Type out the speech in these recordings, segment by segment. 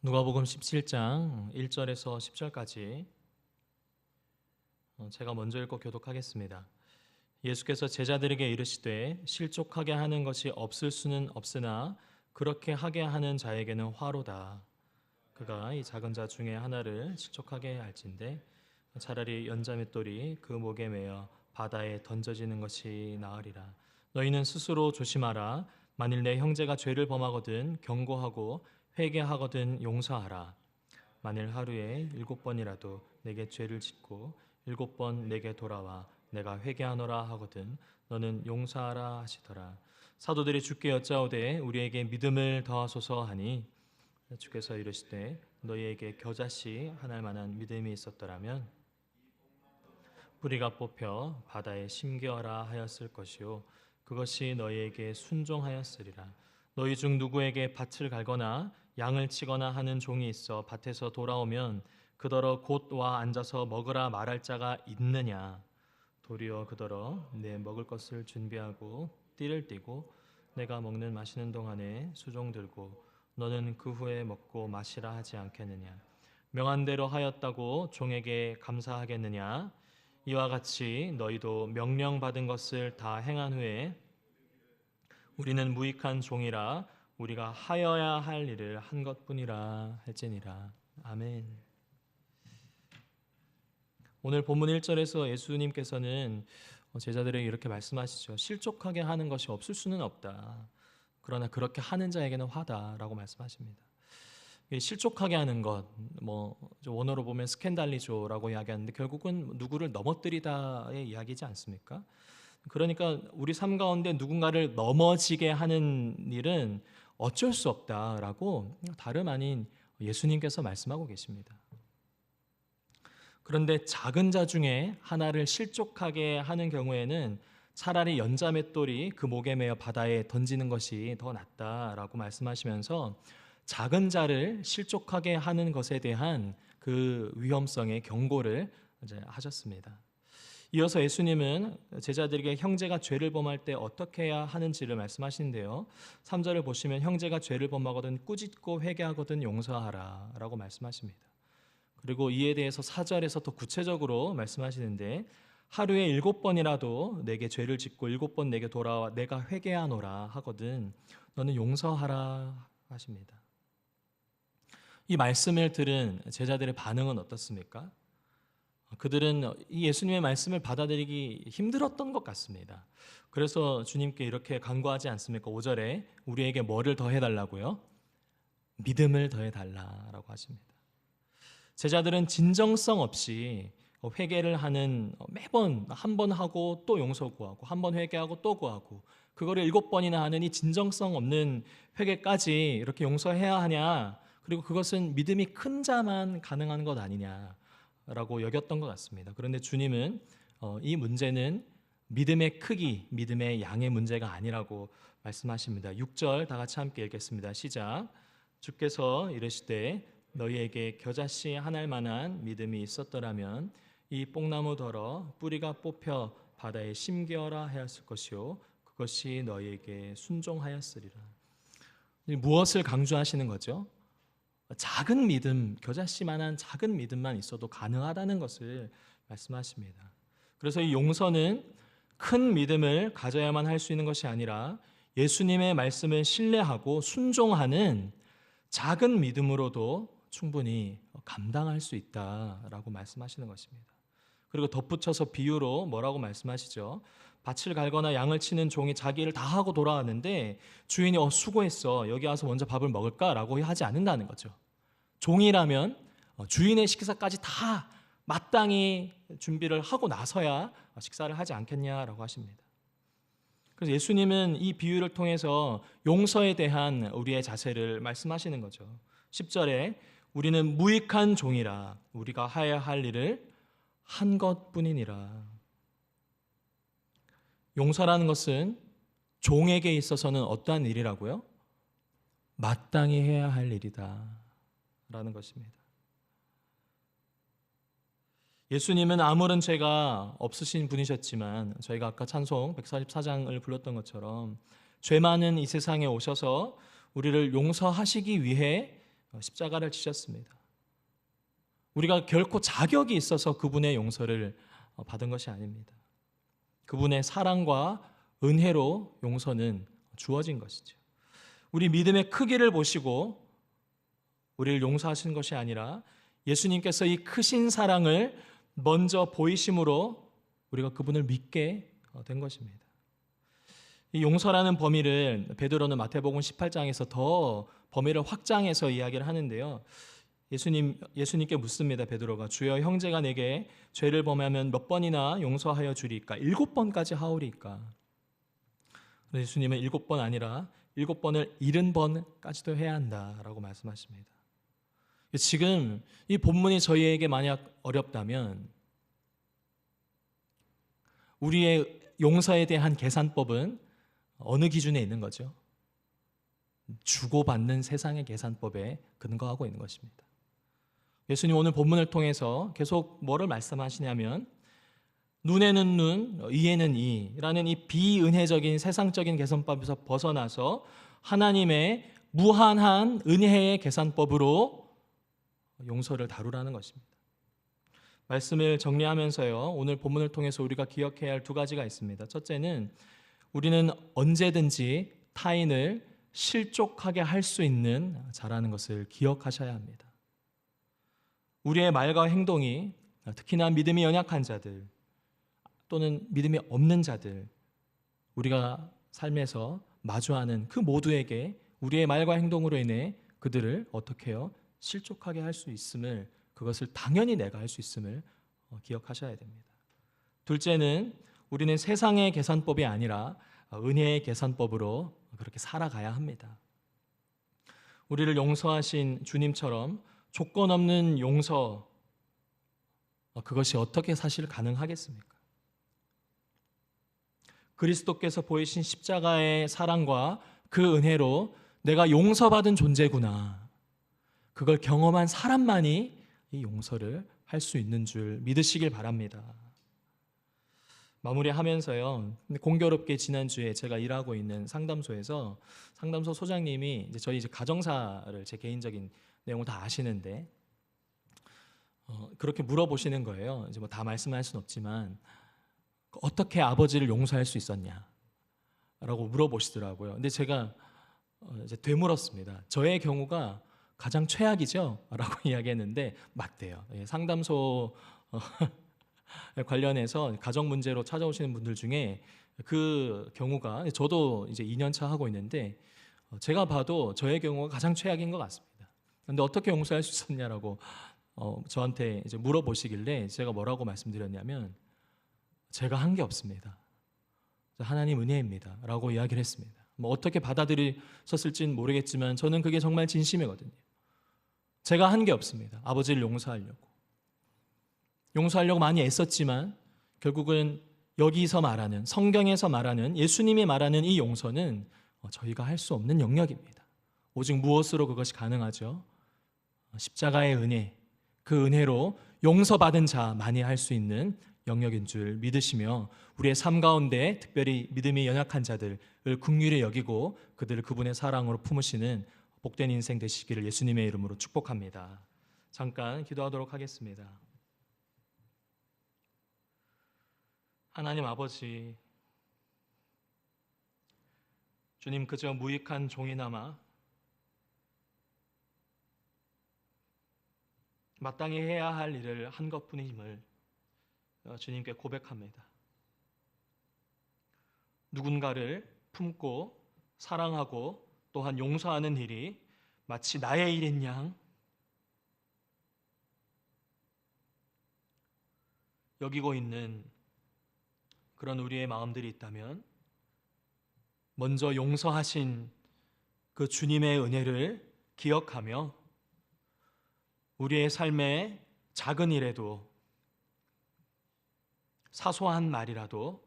누가복음 17장 1절에서 10절까지 제가 먼저 읽고 교독하겠습니다. 예수께서 제자들에게 이르시되 실족하게 하는 것이 없을 수는 없으나 그렇게 하게 하는 자에게는 화로다. 그가 이 작은 자 중에 하나를 실족하게 할진대 차라리 연자맷돌이 그 목에 매어 바다에 던져지는 것이 나으리라. 너희는 스스로 조심하라. 만일 내 형제가 죄를 범하거든 경고하고 회개하거든 용서하라. 만일 하루에 7번이라도 내게 죄를 짓고 7번 내게 돌아와 내가 회개하노라 하거든 너는 용서하라 하시더라. 사도들이 주께 여짜오되 우리에게 믿음을 더하소서 하니 주께서 이르시되 너희에게 겨자씨 하나 만한 믿음이 있었더라면 뿌리가 뽑혀 바다에 심겨라 하였을 것이요 그것이 너희에게 순종하였으리라. 너희 중 누구에게 밭을 갈거나 양을 치거나 하는 종이 있어 밭에서 돌아오면 그더러 곧 와 앉아서 먹으라 말할 자가 있느냐. 도리어 그더러 내 먹을 것을 준비하고 띠를 띠고 내가 먹는 마시는 동안에 수종 들고 너는 그 후에 먹고 마시라 하지 않겠느냐. 명한 대로 하였다고 종에게 감사하겠느냐. 이와 같이 너희도 명령받은 것을 다 행한 후에 우리는 무익한 종이라 우리가 하여야 할 일을 한 것뿐이라 할지니라. 아멘. 오늘 본문 1절에서 예수님께서는 제자들에게 이렇게 말씀하시죠. 실족하게 하는 것이 없을 수는 없다. 그러나 그렇게 하는 자에게는 화다라고 말씀하십니다. 실족하게 하는 것, 원어로 보면 스캔달리조라고 이야기하는데 결국은 누구를 넘어뜨리다의 이야기지 않습니까? 그러니까 우리 삶 가운데 누군가를 넘어지게 하는 일은 어쩔 수 없다라고 다름 아닌 예수님께서 말씀하고 계십니다. 그런데 작은 자 중에 하나를 실족하게 하는 경우에는 차라리 연자맷돌이 그 목에 매어 바다에 던지는 것이 더 낫다라고 말씀하시면서 작은 자를 실족하게 하는 것에 대한 그 위험성의 경고를 이제 하셨습니다. 이어서 예수님은 제자들에게 형제가 죄를 범할 때 어떻게 해야 하는지를 말씀하시는데요. 3절을 보시면 형제가 죄를 범하거든 꾸짖고 회개하거든 용서하라 라고 말씀하십니다. 그리고 이에 대해서 4절에서 더 구체적으로 말씀하시는데 하루에 7번이라도 내게 죄를 짓고 7번 내게 돌아와 내가 회개하노라 하거든 너는 용서하라 하십니다. 이 말씀을 들은 제자들의 반응은 어떻습니까? 그들은 이 예수님의 말씀을 받아들이기 힘들었던 것 같습니다. 그래서 주님께 이렇게 간구하지 않습니까? 5절에 우리에게 뭐를 더해달라고요? 믿음을 더해달라라고 하십니다. 제자들은 진정성 없이 회개를 하는 매번 한 번 하고 또 용서 구하고 한 번 회개하고 또 구하고 그거를 7번이나 하는 이 진정성 없는 회개까지 이렇게 용서해야 하냐? 그리고 그것은 믿음이 큰 자만 가능한 것 아니냐라고 여겼던 것 같습니다. 그런데 주님은 이 문제는 믿음의 크기, 믿음의 양의 문제가 아니라고 말씀하십니다. 6절 다 같이 함께 읽겠습니다. 시작. 주께서 이르시되 너희에게 겨자씨 한 알 만한 믿음이 있었더라면 이 뽕나무더러 뿌리가 뽑혀 바다에 심겨라 하였을 것이요 그것이 너희에게 순종하였으리라. 무엇을 강조하시는 거죠? 작은 믿음, 겨자씨만한 작은 믿음만 있어도 가능하다는 것을 말씀하십니다. 그래서 이 용서는 큰 믿음을 가져야만 할 수 있는 것이 아니라 예수님의 말씀을 신뢰하고 순종하는 작은 믿음으로도 충분히 감당할 수 있다라고 말씀하시는 것입니다. 그리고 덧붙여서 비유로 뭐라고 말씀하시죠? 밭을 갈거나 양을 치는 종이 자기 일을 다 하고 돌아왔는데 주인이 수고했어 여기 와서 먼저 밥을 먹을까라고 하지 않는다는 거죠. 종이라면 주인의 식사까지 다 마땅히 준비를 하고 나서야 식사를 하지 않겠냐라고 하십니다. 그래서 예수님은 이 비유를 통해서 용서에 대한 우리의 자세를 말씀하시는 거죠. 10절에 우리는 무익한 종이라 우리가 하여야 할 일을 한 것뿐이니라. 용서라는 것은 종에게 있어서는 어떠한 일이라고요? 마땅히 해야 할 일이다 라는 것입니다. 예수님은 아무런 죄가 없으신 분이셨지만 저희가 아까 찬송 144장을 불렀던 것처럼 죄 많은 이 세상에 오셔서 우리를 용서하시기 위해 십자가를 지셨습니다. 우리가 결코 자격이 있어서 그분의 용서를 받은 것이 아닙니다. 그분의 사랑과 은혜로 용서는 주어진 것이죠. 우리 믿음의 크기를 보시고 우리를 용서하신 것이 아니라 예수님께서 이 크신 사랑을 먼저 보이심으로 우리가 그분을 믿게 된 것입니다. 이 용서라는 범위를 베드로는 마태복음 18장에서 더 범위를 확장해서 이야기를 하는데요. 예수님께 묻습니다. 베드로가 주여 형제가 내게 죄를 범하면 몇 번이나 용서하여 주리까? 7번까지 하오리까? 예수님은 7번 아니라 7번을 70번까지도 해야 한다라고 말씀하십니다. 지금 이 본문이 저희에게 만약 어렵다면 우리의 용서에 대한 계산법은 어느 기준에 있는 거죠? 주고받는 세상의 계산법에 근거하고 있는 것입니다. 예수님 오늘 본문을 통해서 계속 뭐를 말씀하시냐면 눈에는 눈, 이에는 이라는 이 비은혜적인 세상적인 계산법에서 벗어나서 하나님의 무한한 은혜의 계산법으로 용서를 다루라는 것입니다. 말씀을 정리하면서요, 오늘 본문을 통해서 우리가 기억해야 할 두 가지가 있습니다. 첫째는 우리는 언제든지 타인을 실족하게 할 수 있는 자라는 것을 기억하셔야 합니다. 우리의 말과 행동이 특히나 믿음이 연약한 자들 또는 믿음이 없는 자들, 우리가 삶에서 마주하는 그 모두에게 우리의 말과 행동으로 인해 그들을 어떻게 해요? 실족하게 할 수 있음을, 그것을 당연히 내가 할 수 있음을 기억하셔야 됩니다. 둘째는 우리는 세상의 계산법이 아니라 은혜의 계산법으로 그렇게 살아가야 합니다. 우리를 용서하신 주님처럼 조건 없는 용서, 그것이 어떻게 사실 가능하겠습니까? 그리스도께서 보이신 십자가의 사랑과 그 은혜로 내가 용서받은 존재구나, 그걸 경험한 사람만이 이 용서를 할 수 있는 줄 믿으시길 바랍니다. 마무리하면서요, 공교롭게 지난주에 제가 일하고 있는 상담소에서 상담소 소장님이 저희 가정사를, 제 개인적인 내용을 다 아시는데 그렇게 물어보시는 거예요. 이제 뭐 다 말씀할 수는 없지만 어떻게 아버지를 용서할 수 있었냐라고 물어보시더라고요. 근데 제가 이제 되물었습니다. 저의 경우가 가장 최악이죠? 라고 이야기했는데 맞대요. 상담소 관련해서 가정 문제로 찾아오시는 분들 중에 그 경우가, 저도 이제 2년 차 하고 있는데 제가 봐도 저의 경우가 가장 최악인 것 같습니다. 근데 어떻게 용서할 수 있었냐라고 저한테 이제 물어보시길래 제가 뭐라고 말씀드렸냐면 제가 한 게 없습니다. 하나님 은혜입니다. 라고 이야기를 했습니다. 뭐 어떻게 받아들이셨을지는 모르겠지만 저는 그게 정말 진심이거든요. 제가 한 게 없습니다. 아버지를 용서하려고 많이 애썼지만 결국은 여기서 말하는, 성경에서 말하는, 예수님이 말하는 이 용서는 저희가 할 수 없는 영역입니다. 오직 무엇으로 그것이 가능하죠? 십자가의 은혜, 그 은혜로 용서받은 자만이 할 수 있는 영역인 줄 믿으시며 우리의 삶 가운데 특별히 믿음이 연약한 자들을 긍휼히 여기고 그들을 그분의 사랑으로 품으시는 복된 인생 되시기를 예수님의 이름으로 축복합니다. 잠깐 기도하도록 하겠습니다. 하나님 아버지, 주님 그저 무익한 종이나마 마땅히 해야 할 일을 한 것뿐임을 주님께 고백합니다. 누군가를 품고 사랑하고 또한 용서하는 일이 마치 나의 일인 양 여기고 있는 그런 우리의 마음들이 있다면 먼저 용서하신 그 주님의 은혜를 기억하며 우리의 삶의 작은 일에도 사소한 말이라도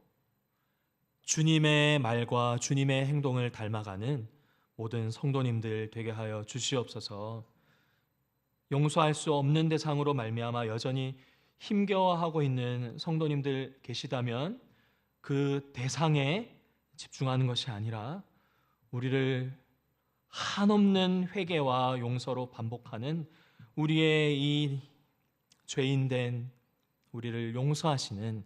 주님의 말과 주님의 행동을 닮아가는 모든 성도님들 되게 하여 주시옵소서. 용서할 수 없는 대상으로 말미암아 여전히 힘겨워하고 있는 성도님들 계시다면 그 대상에 집중하는 것이 아니라 우리를 한없는 회개와 용서로 반복하는 우리의 이 죄인된 우리를 용서하시는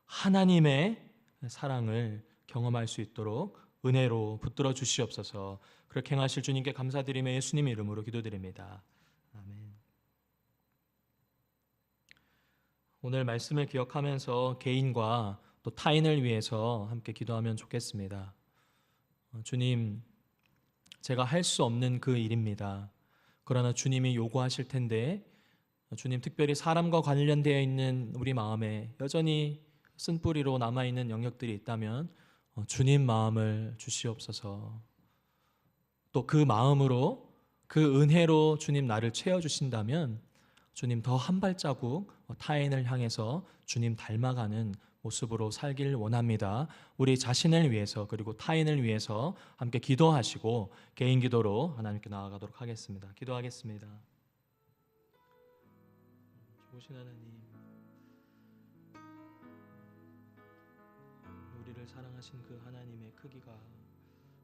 하나님의 사랑을 경험할 수 있도록 은혜로 붙들어 주시옵소서. 그렇게 행하실 주님께 감사드리며 예수님 이름으로 기도드립니다. 아멘. 오늘 말씀을 기억하면서 개인과 또 타인을 위해서 함께 기도하면 좋겠습니다. 주님, 제가 할 수 없는 그 일입니다. 그러나 주님이 요구하실 텐데, 주님, 특별히 사람과 관련되어 있는 우리 마음에 여전히 쓴뿌리로 남아있는 영역들이 있다면 주님 마음을 주시옵소서. 또 그 마음으로, 그 은혜로 주님 나를 채워주신다면 주님 더 한 발자국 타인을 향해서 주님 닮아가는 모습으로 살길 원합니다. 우리 자신을 위해서 그리고 타인을 위해서 함께 기도하시고 개인 기도로 하나님께 나아가도록 하겠습니다. 기도하겠습니다. 좋으신 하나님, 우리를 사랑하신 그 하나님의 크기가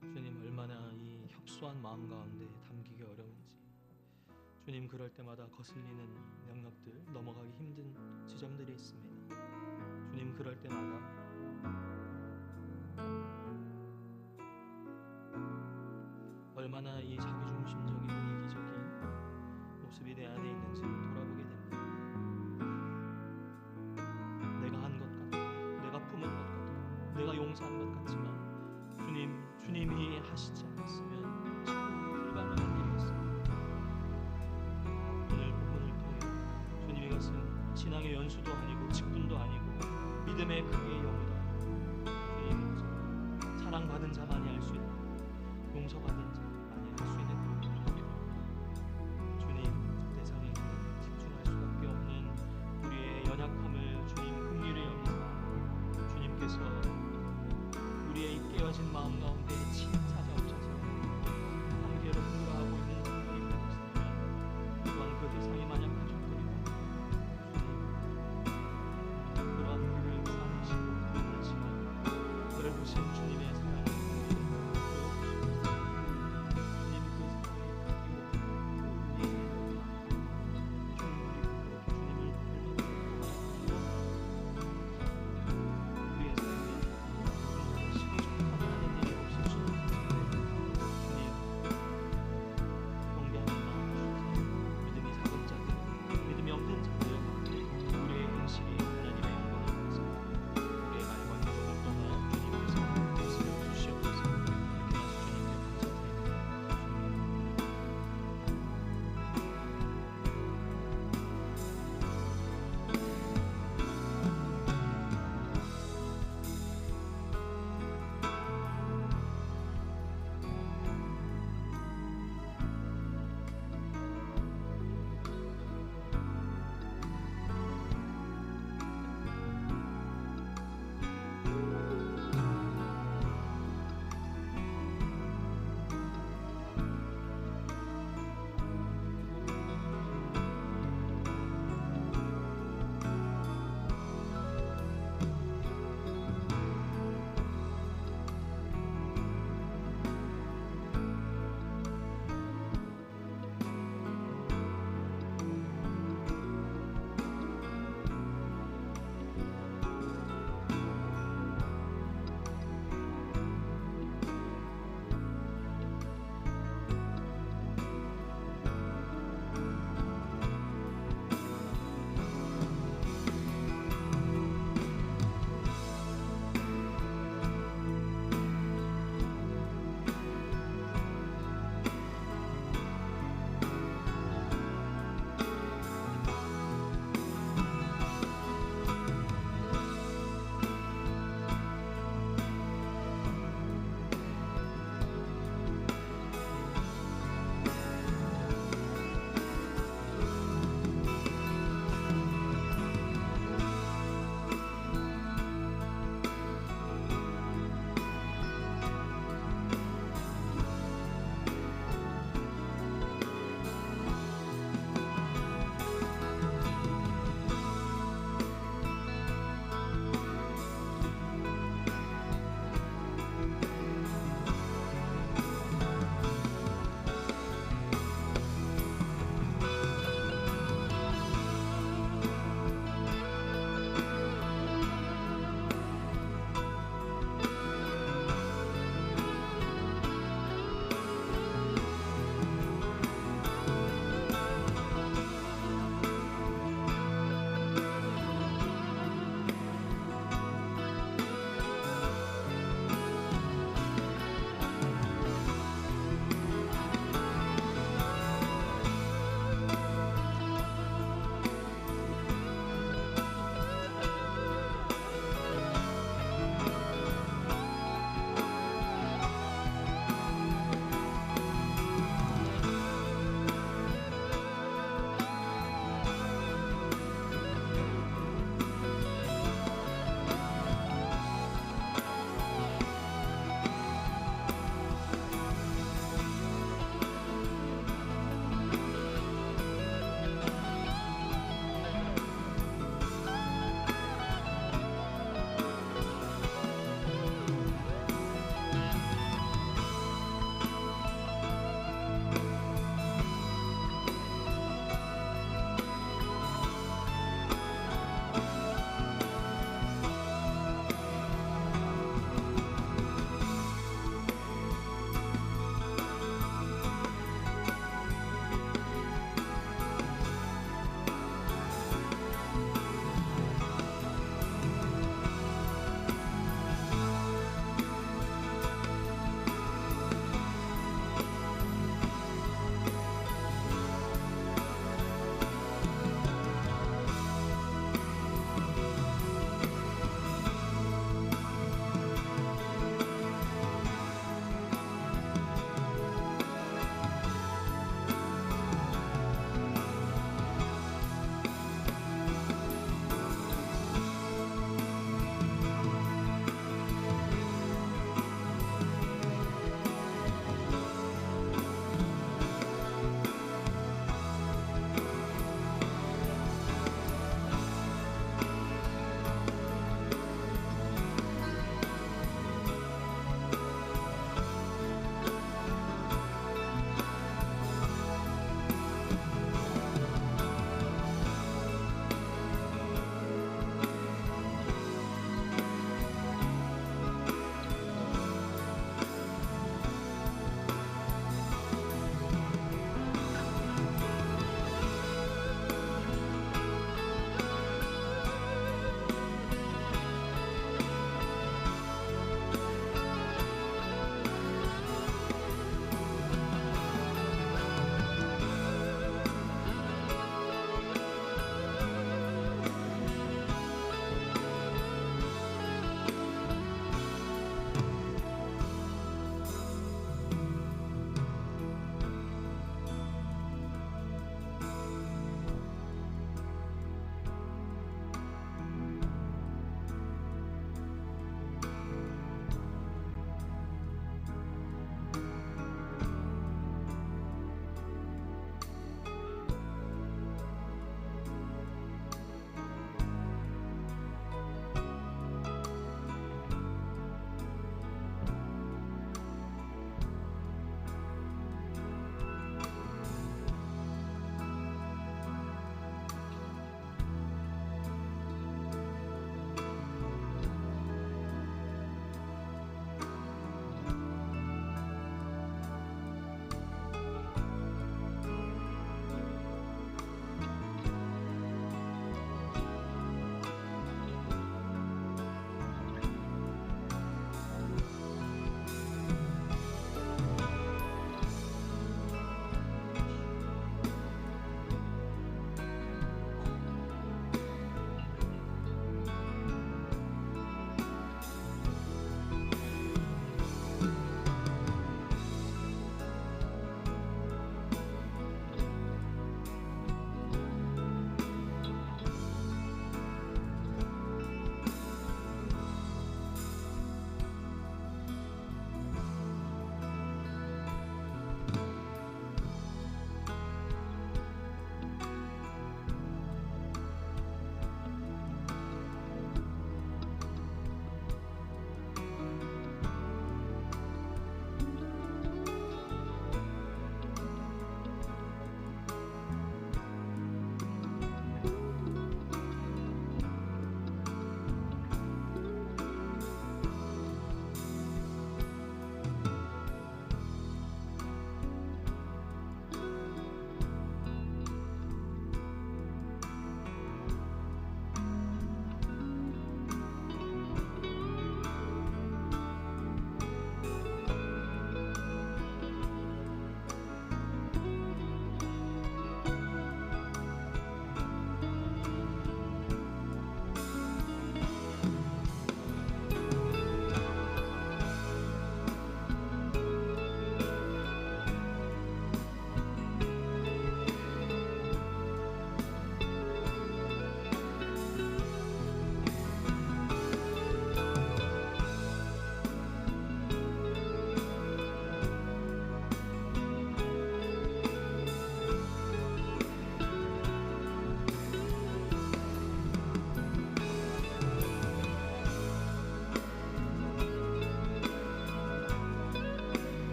주님 얼마나 이 협소한 마음 가운데 담기기 어려운지, 주님 그럴 때마다 거슬리는 영역들, 넘어가기 힘든 지점들이 있습니다. 주님 그럴 때마다 얼마나 이 자기중심적이고 이기적인 모습이 내 안에 있는지 돌아보게 됩니다. 내가 한 것 같고 내가 품은 것 같고 내가 용서한 것 같지만 주님이 하시지 않았으면 참 불가능한 일이었습니다. 오늘 본문을 통해 주님, 이것은 신앙의 연수도 아니고 직분도 아니고 믿음의 크기의 영이다. 주님, 사랑받은 자만이 알 수 있는 용서받은 자,